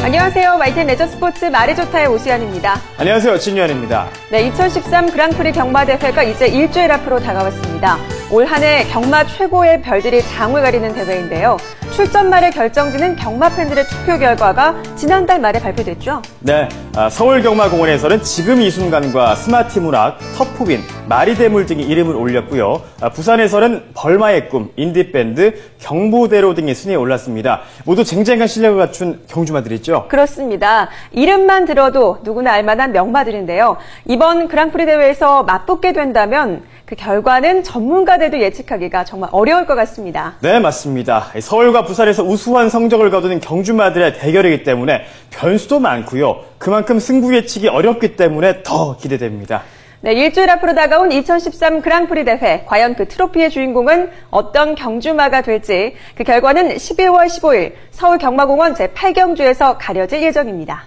안녕하세요. 마이텐 레저스포츠 말이 좋다의 오시안입니다. 안녕하세요. 진유한입니다. 네, 2013 그랑프리 경마대회가 이제 일주일 앞으로 다가왔습니다. 올 한 해 경마 최고의 별들이 장을 가리는 대회인데요. 출전 말의 결정지는 경마 팬들의 투표 결과가 지난달 말에 발표됐죠? 네, 서울경마공원에서는 지금 이 순간과 스마티문학, 터프윈, 마리대물 등이 이름을 올렸고요. 부산에서는 벌마의 꿈, 인디밴드, 경보대로 등이 순위에 올랐습니다. 모두 쟁쟁한 실력을 갖춘 경주마들이죠? 그렇습니다. 이름만 들어도 누구나 알만한 명마들인데요. 이번 그랑프리 대회에서 맞붙게 된다면 그 결과는 전문가들도 예측하기가 정말 어려울 것 같습니다. 네, 맞습니다. 서울과 부산에서 우수한 성적을 거두는 경주마들의 대결이기 때문에 변수도 많고요. 그만큼 승부 예측이 어렵기 때문에 더 기대됩니다. 네, 일주일 앞으로 다가온 2013 그랑프리 대회. 과연 그 트로피의 주인공은 어떤 경주마가 될지 그 결과는 12월 15일 서울경마공원 제8경주에서 가려질 예정입니다.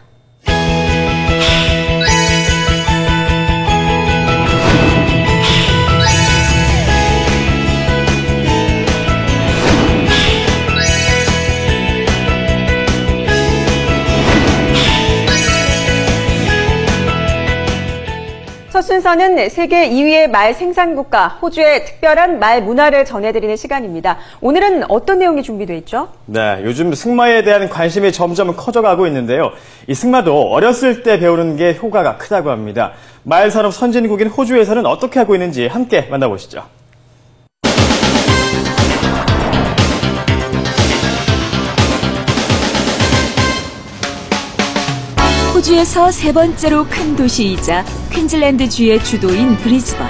첫 순서는 세계 2위의 말 생산국가 호주의 특별한 말 문화를 전해드리는 시간입니다. 오늘은 어떤 내용이 준비되어 있죠? 네, 요즘 승마에 대한 관심이 점점 커져가고 있는데요. 이 승마도 어렸을 때 배우는 게 효과가 크다고 합니다. 말 산업 선진국인 호주에서는 어떻게 하고 있는지 함께 만나보시죠. 호주에서 세 번째로 큰 도시이자 퀸즐랜드주의 주도인 브리즈번.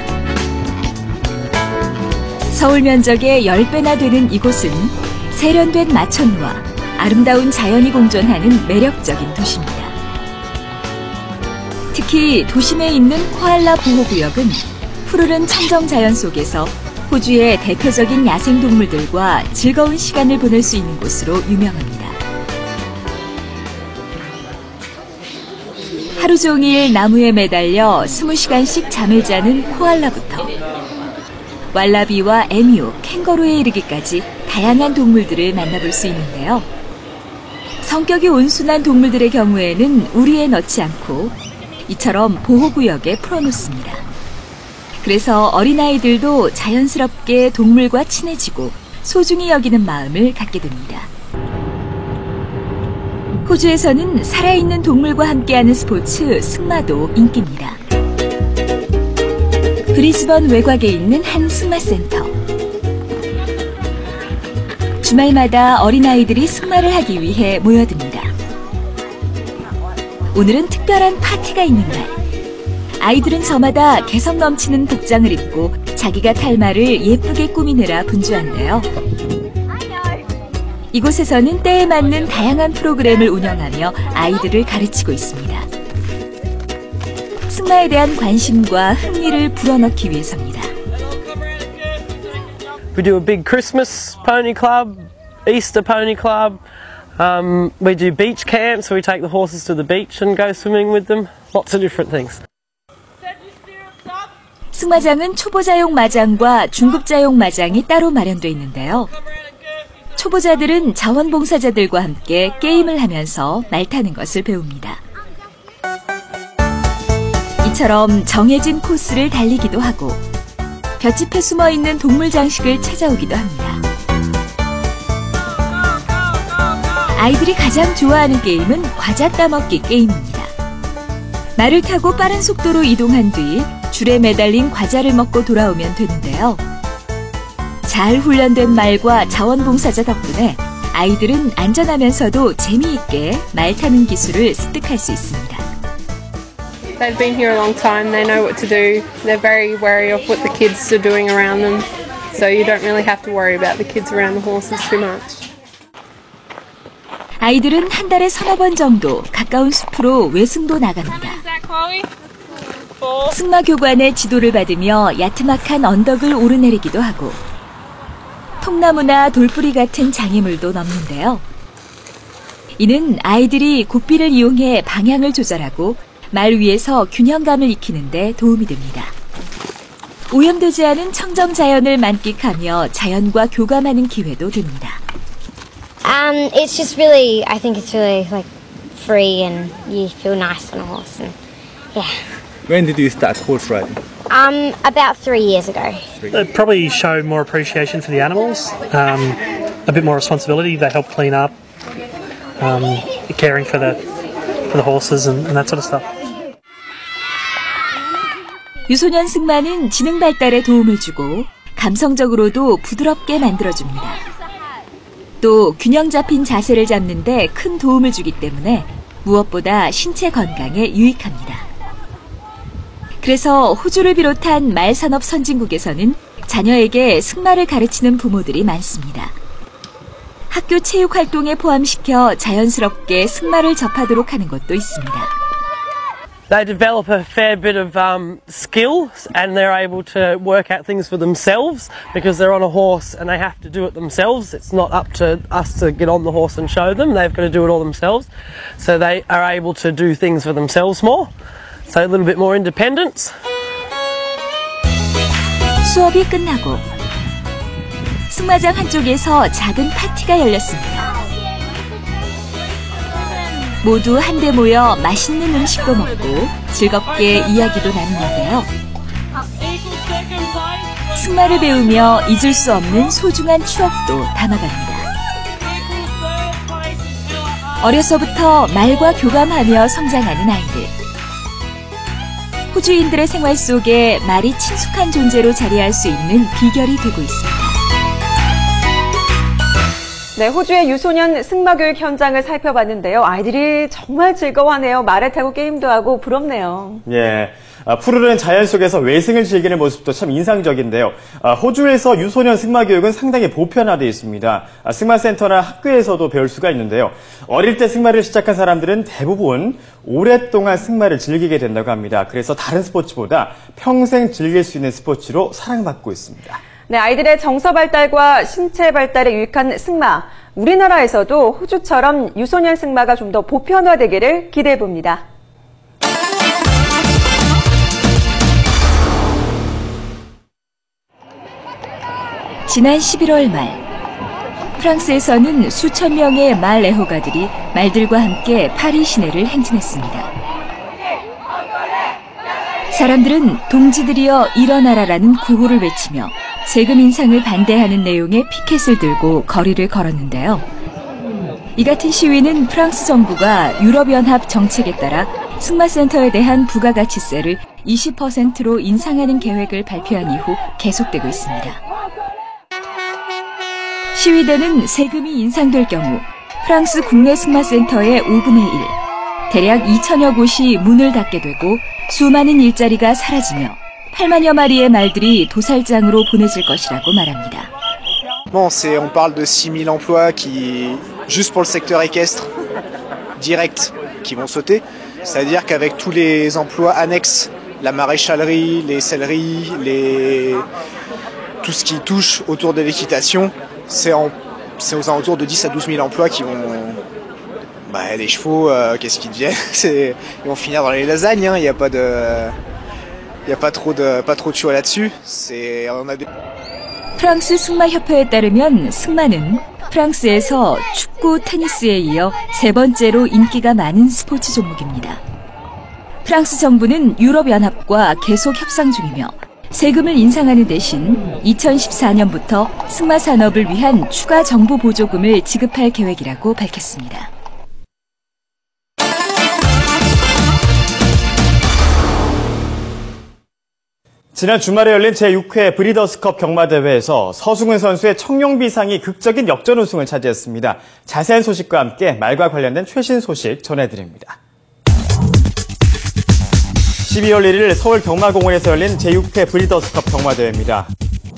서울 면적의 10배나 되는 이곳은 세련된 마천루와 아름다운 자연이 공존하는 매력적인 도시입니다. 특히 도심에 있는 코알라 보호구역은 푸르른 청정자연 속에서 호주의 대표적인 야생동물들과 즐거운 시간을 보낼 수 있는 곳으로 유명합니다. 하루 종일 나무에 매달려 20시간씩 잠을 자는 코알라부터 왈라비와 에뮤, 캥거루에 이르기까지 다양한 동물들을 만나볼 수 있는데요. 성격이 온순한 동물들의 경우에는 우리에 넣지 않고 이처럼 보호구역에 풀어놓습니다. 그래서 어린아이들도 자연스럽게 동물과 친해지고 소중히 여기는 마음을 갖게 됩니다. 호주에서는 살아있는 동물과 함께하는 스포츠 승마도 인기입니다. 브리즈번 외곽에 있는 한 승마센터. 주말마다 어린아이들이 승마를 하기 위해 모여듭니다. 오늘은 특별한 파티가 있는 날. 아이들은 저마다 개성 넘치는 복장을 입고 자기가 탈 말을 예쁘게 꾸미느라 분주한데요. 이곳에서는 때에 맞는 다양한 프로그램을 운영하며 아이들을 가르치고 있습니다. 승마에 대한 관심과 흥미를 불어넣기 위해서입니다. We do a big Christmas pony club, Easter pony club. We do beach camps, so we take the horses to the beach and go swimming with them. Lots of different things. 승마장은 초보자용 마장과 중급자용 마장이 따로 마련되어 있는데요. 초보자들은 자원봉사자들과 함께 게임을 하면서 말 타는 것을 배웁니다. 이처럼 정해진 코스를 달리기도 하고 볏짚에 숨어있는 동물 장식을 찾아오기도 합니다. 아이들이 가장 좋아하는 게임은 과자 따먹기 게임입니다. 말을 타고 빠른 속도로 이동한 뒤 줄에 매달린 과자를 먹고 돌아오면 되는데요. 잘 훈련된 말과 자원봉사자 덕분에 아이들은 안전하면서도 재미있게 말 타는 기술을 습득할 수 있습니다. They've been here a long time, they know what to do. They're very wary of what the kids are doing around them. So you don't really have to worry about the kids around the horses too much. 아이들은 한 달에 서너 번 정도 가까운 숲으로 외승도 나갑니다. 승마교관의 지도를 받으며 야트막한 언덕을 오르내리기도 하고 통나무나 돌뿌리 같은 장애물도 넘는데요. 이는 아이들이 고삐를 이용해 방향을 조절하고 말 위에서 균형감을 익히는 데 도움이 됩니다. 오염되지 않은 청정 자연을 만끽하며 자연과 교감하는 기회도 됩니다. It's just really, I think it's really like free and you feel nice on a horse. And yeah. When did you start horse riding? About 3 years ago. They probably show more appreciation for the animals, a bit more responsibility. They help clean up, caring for the horses and that sort of stuff. 유소년 승마는 지능 발달에 도움을 주고 감성적으로도 부드럽게 만들어줍니다. 또 균형 잡힌 자세를 잡는 데 큰 도움을 주기 때문에 무엇보다 신체 건강에 유익합니다. 그래서 호주를 비롯한 말산업 선진국에서는 자녀에게 승마를 가르치는 부모들이 많습니다. 학교 체육 활동에 포함시켜 자연스럽게 승마를 접하도록 하는 것도 있습니다. They develop a fair bit of skills and they're able to work out things for themselves because they're on a horse and they have to do it themselves. It's not up to us to get on the horse and show them. They've got to do it all themselves. So they are able to do things for themselves more. So a little bit more independence. 수업이 끝나고 승마장 한쪽에서 작은 파티가 열렸습니다. 모두 한데 모여 맛있는 음식도 먹고 즐겁게 이야기도 나누는데요. 승마를 배우며 잊을 수 없는 소중한 추억도 담아갑니다. 어려서부터 말과 교감하며 성장하는 아이들. 호주인들의 생활 속에 말이 친숙한 존재로 자리할 수 있는 비결이 되고 있습니다. 네, 호주의 유소년 승마교육 현장을 살펴봤는데요. 아이들이 정말 즐거워하네요. 말을 타고 게임도 하고 부럽네요. 예. 푸르른 자연 속에서 외승을 즐기는 모습도 참 인상적인데요. 호주에서 유소년 승마 교육은 상당히 보편화되어 있습니다. 승마센터나 학교에서도 배울 수가 있는데요. 어릴 때 승마를 시작한 사람들은 대부분 오랫동안 승마를 즐기게 된다고 합니다. 그래서 다른 스포츠보다 평생 즐길 수 있는 스포츠로 사랑받고 있습니다. 네, 아이들의 정서 발달과 신체 발달에 유익한 승마. 우리나라에서도 호주처럼 유소년 승마가 좀 더 보편화되기를 기대해 봅니다. 지난 11월 말, 프랑스에서는 수천 명의 말 애호가들이 말들과 함께 파리 시내를 행진했습니다. 사람들은 동지들이여 일어나라라는 구호를 외치며 세금 인상을 반대하는 내용의 피켓을 들고 거리를 걸었는데요. 이 같은 시위는 프랑스 정부가 유럽연합 정책에 따라 승마센터에 대한 부가가치세를 20%로 인상하는 계획을 발표한 이후 계속되고 있습니다. 시위대는 세금이 인상될 경우 프랑스 국내 승마센터의 5분의 1, 대략 2천여 곳이 문을 닫게 되고 수많은 일자리가 사라지며 8만여 마리의 말들이 도살장으로 보내질 것이라고 말합니다. On parle de 6000 emplois qui, juste pour le secteur équestre, direct, qui vont sauter. C'est-à-dire qu'avec tous les emplois annexes, la maréchalerie, les selleries, tout ce qui touche autour de l'équitation, c'est aux alentours de 10 à 12 000 emplois qui vont... les chevaux, qu'est-ce qu'ils deviennent? Ils vont finir dans les lasagnes, hein. Il n'y a pas trop de choix là-dessus. 프랑스 승마협회에 따르면 승마는 프랑스에서 축구, 테니스에 이어 세 번째로 인기가 많은 스포츠 종목입니다. 프랑스 정부는 유럽연합과 계속 협상 중이며 세금을 인상하는 대신 2014년부터 승마 산업을 위한 추가 정부 보조금을 지급할 계획이라고 밝혔습니다. 지난 주말에 열린 제6회 브리더스컵 경마대회에서 서승훈 선수의 청룡비상이 극적인 역전 우승을 차지했습니다. 자세한 소식과 함께 말과 관련된 최신 소식 전해드립니다. 12월 1일 서울 경마공원에서 열린 제6회 브리더스컵 경마대회입니다.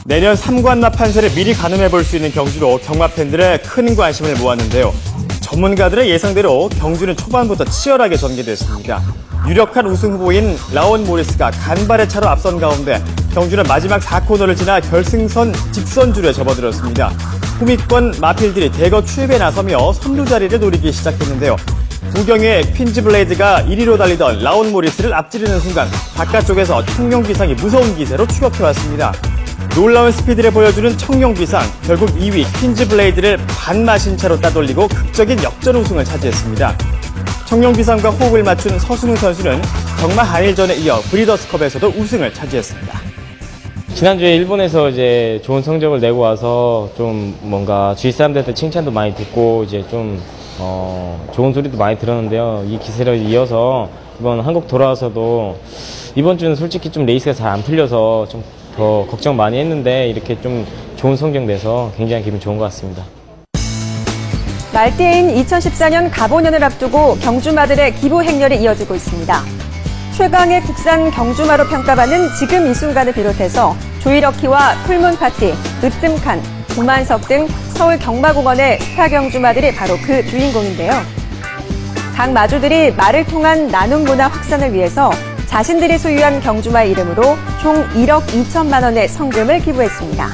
내년 3관납 판세를 미리 가늠해볼 수 있는 경주로 경마팬들의 큰 관심을 모았는데요. 전문가들의 예상대로 경주는 초반부터 치열하게 전개됐습니다. 유력한 우승 후보인 라온 모리스가 간발의 차로 앞선 가운데 경주는 마지막 4코너를 지나 결승선 직선줄에 접어들었습니다. 후미권 마필들이 대거 추입에 나서며 선두 자리를 노리기 시작했는데요. 구경의 퀸즈블레이드가 1위로 달리던 라온 모리스를 앞지르는 순간 바깥쪽에서 청룡비상이 무서운 기세로 추격해왔습니다. 놀라운 스피드를 보여주는 청룡비상, 결국 2위 퀸즈블레이드를 반마신차로 따돌리고 극적인 역전 우승을 차지했습니다. 청룡비상과 호흡을 맞춘 서순우 선수는 경마 한일전에 이어 브리더스컵에서도 우승을 차지했습니다. 지난주에 일본에서 이제 좋은 성적을 내고 와서 좀 뭔가 주위 사람들한테 칭찬도 많이 듣고 이제 좀 좋은 소리도 많이 들었는데요. 이 기세를 이어서 이번 한국 돌아와서도 이번 주는 솔직히 좀 레이스가 잘 안 풀려서 좀 더 걱정 많이 했는데 이렇게 좀 좋은 성적 내서 굉장히 기분 좋은 것 같습니다. 말띠인 2014년 가보년을 앞두고 경주마들의 기부 행렬이 이어지고 있습니다. 최강의 국산 경주마로 평가받는 지금 이 순간을 비롯해서 조이러키와 풀문파티, 으뜸칸, 구만석 등 서울 경마공원의 스타 경주마들이 바로 그 주인공인데요. 각 마주들이 말을 통한 나눔 문화 확산을 위해서 자신들이 소유한 경주마의 이름으로 총 1억 2천만 원의 성금을 기부했습니다.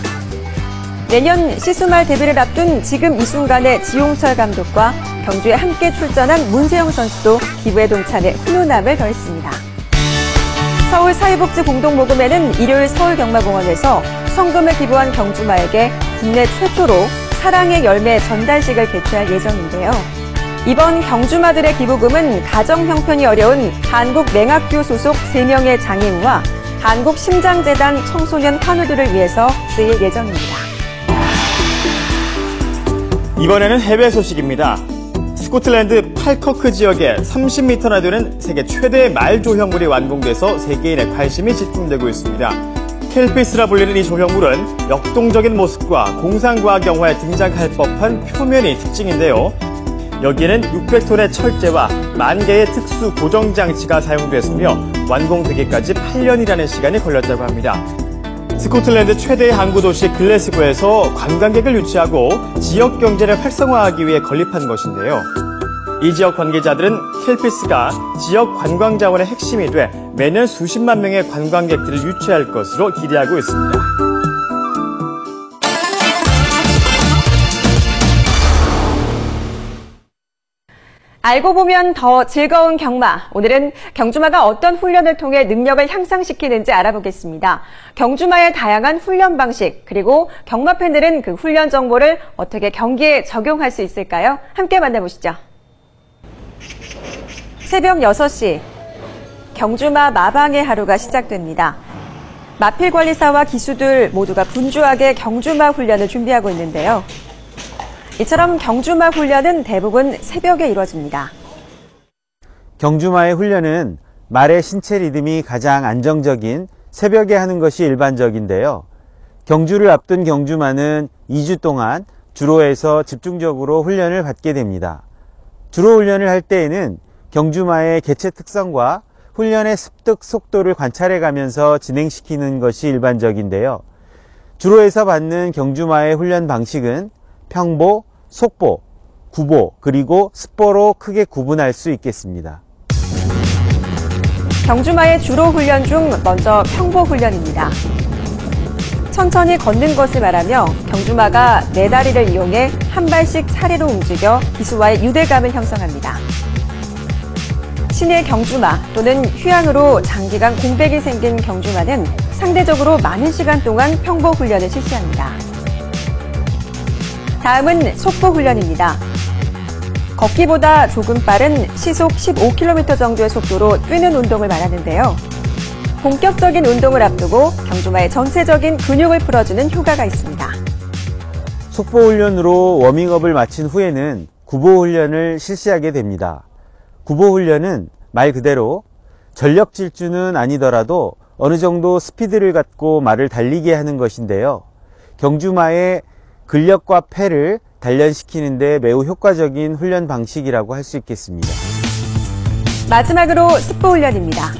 내년 시수말 데뷔를 앞둔 지금 이 순간의 지용철 감독과 경주에 함께 출전한 문세영 선수도 기부에 동참해 훈훈함을 더했습니다. 서울 사회복지 공동모금회는 일요일 서울경마공원에서 성금을 기부한 경주마에게 국내 최초로 사랑의 열매 전달식을 개최할 예정인데요. 이번 경주마들의 기부금은 가정 형편이 어려운 한국맹학교 소속 3명의 장애우와 한국심장재단 청소년 환우들을 위해서 쓰일 예정입니다. 이번에는 해외 소식입니다. 스코틀랜드 팔커크 지역에 30m나 되는 세계 최대의 말 조형물이 완공돼서 세계인의 관심이 집중되고 있습니다. 켈피스라 불리는 이 조형물은 역동적인 모습과 공상과학 영화에 등장할 법한 표면이 특징인데요. 여기에는 600톤의 철제와 10,000개의 특수 고정장치가 사용됐으며 완공되기까지 8년이라는 시간이 걸렸다고 합니다. 스코틀랜드 최대의 항구 도시 글래스고에서 관광객을 유치하고 지역 경제를 활성화하기 위해 건립한 것인데요. 이 지역 관계자들은 켈피스가 지역 관광 자원의 핵심이 돼 매년 수십만 명의 관광객들을 유치할 것으로 기대하고 있습니다. 알고 보면 더 즐거운 경마. 오늘은 경주마가 어떤 훈련을 통해 능력을 향상시키는지 알아보겠습니다. 경주마의 다양한 훈련 방식, 그리고 경마 팬들은 그 훈련 정보를 어떻게 경기에 적용할 수 있을까요? 함께 만나보시죠. 새벽 6시, 경주마 마방의 하루가 시작됩니다. 마필 관리사와 기수들 모두가 분주하게 경주마 훈련을 준비하고 있는데요. 이처럼 경주마 훈련은 대부분 새벽에 이루어집니다. 경주마의 훈련은 말의 신체 리듬이 가장 안정적인 새벽에 하는 것이 일반적인데요. 경주를 앞둔 경주마는 2주 동안 주로에서 집중적으로 훈련을 받게 됩니다. 주로 훈련을 할 때에는 경주마의 개체 특성과 훈련의 습득 속도를 관찰해 가면서 진행시키는 것이 일반적인데요. 주로에서 받는 경주마의 훈련 방식은 평보, 속보, 구보, 그리고 습보로 크게 구분할 수 있겠습니다. 경주마의 주로 훈련 중 먼저 평보 훈련입니다. 천천히 걷는 것을 말하며 경주마가 네 다리를 이용해 한 발씩 차례로 움직여 기수와의 유대감을 형성합니다. 신의 경주마 또는 휴양으로 장기간 공백이 생긴 경주마는 상대적으로 많은 시간 동안 평보 훈련을 실시합니다. 다음은 속보 훈련입니다. 걷기보다 조금 빠른 시속 15km 정도의 속도로 뛰는 운동을 말하는데요. 본격적인 운동을 앞두고 경주마의 전체적인 근육을 풀어주는 효과가 있습니다. 속보 훈련으로 워밍업을 마친 후에는 구보 훈련을 실시하게 됩니다. 구보 훈련은 말 그대로 전력 질주는 아니더라도 어느 정도 스피드를 갖고 말을 달리게 하는 것인데요. 경주마의 근력과 폐를 단련시키는 데 매우 효과적인 훈련 방식이라고 할 수 있겠습니다. 마지막으로 습보 훈련입니다.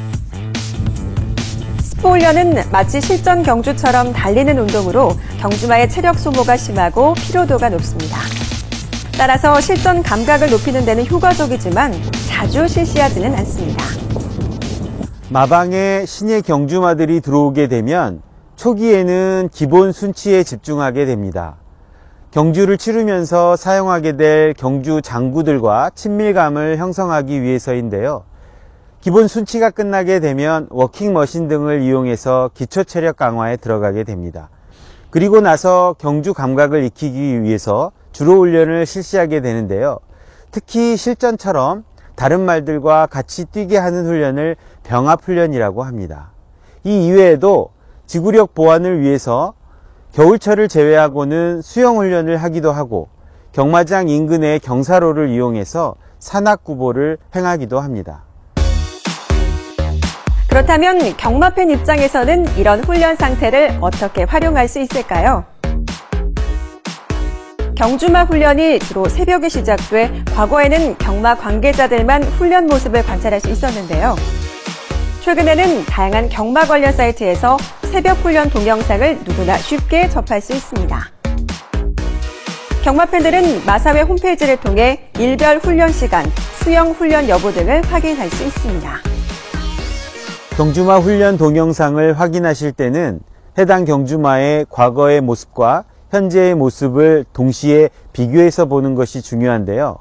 습보 훈련은 마치 실전 경주처럼 달리는 운동으로 경주마의 체력 소모가 심하고 피로도가 높습니다. 따라서 실전 감각을 높이는 데는 효과적이지만 자주 실시하지는 않습니다. 마방에 신의 경주마들이 들어오게 되면 초기에는 기본 순치에 집중하게 됩니다. 경주를 치르면서 사용하게 될 경주 장구들과 친밀감을 형성하기 위해서인데요. 기본 순치가 끝나게 되면 워킹머신 등을 이용해서 기초 체력 강화에 들어가게 됩니다. 그리고 나서 경주 감각을 익히기 위해서 주로 훈련을 실시하게 되는데요. 특히 실전처럼 다른 말들과 같이 뛰게 하는 훈련을 병합훈련이라고 합니다. 이 이외에도 지구력 보완을 위해서 겨울철을 제외하고는 수영훈련을 하기도 하고 경마장 인근의 경사로를 이용해서 산악구보를 행하기도 합니다. 그렇다면 경마팬 입장에서는 이런 훈련 상태를 어떻게 활용할 수 있을까요? 경주마 훈련이 주로 새벽에 시작돼 과거에는 경마 관계자들만 훈련 모습을 관찰할 수 있었는데요. 최근에는 다양한 경마 관련 사이트에서 새벽 훈련 동영상을 누구나 쉽게 접할 수 있습니다. 경마팬들은 마사회 홈페이지를 통해 일별 훈련 시간, 수영 훈련 여부 등을 확인할 수 있습니다. 경주마 훈련 동영상을 확인하실 때는 해당 경주마의 과거의 모습과 현재의 모습을 동시에 비교해서 보는 것이 중요한데요.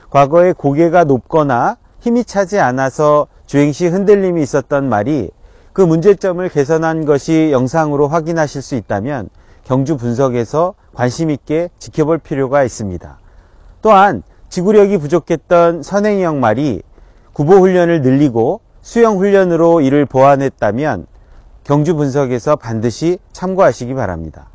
과거에 고개가 높거나 힘이 차지 않아서 주행 시 흔들림이 있었던 말이 그 문제점을 개선한 것이 영상으로 확인하실 수 있다면 경주 분석에서 관심 있게 지켜볼 필요가 있습니다. 또한 지구력이 부족했던 선행형 말이 구보 훈련을 늘리고 수영 훈련으로 이를 보완했다면 경주 분석에서 반드시 참고하시기 바랍니다.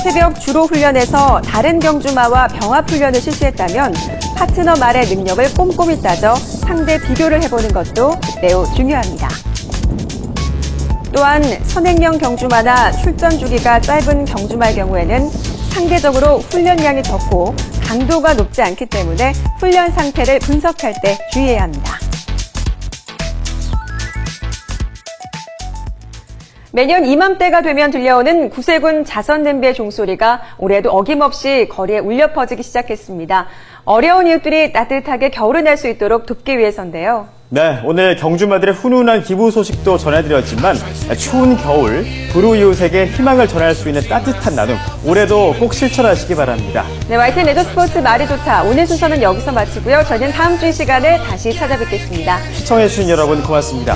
새벽 주로 훈련에서 다른 경주마와 병합 훈련을 실시했다면 파트너 말의 능력을 꼼꼼히 따져 상대 비교를 해보는 것도 매우 중요합니다. 또한 선행형 경주마나 출전 주기가 짧은 경주마의 경우에는 상대적으로 훈련량이 적고 강도가 높지 않기 때문에 훈련 상태를 분석할 때 주의해야 합니다. 매년 이맘때가 되면 들려오는 구세군 자선냄비의 종소리가 올해도 어김없이 거리에 울려 퍼지기 시작했습니다. 어려운 이웃들이 따뜻하게 겨울을 날 수 있도록 돕기 위해서인데요. 네, 오늘 경주마들의 훈훈한 기부 소식도 전해드렸지만 추운 겨울, 불우이웃에게 희망을 전할 수 있는 따뜻한 나눔, 올해도 꼭 실천하시기 바랍니다. 네, YTN 레저스포츠 말이 좋다. 오늘 순서는 여기서 마치고요. 저희는 다음 주 이 시간에 다시 찾아뵙겠습니다. 시청해주신 여러분 고맙습니다.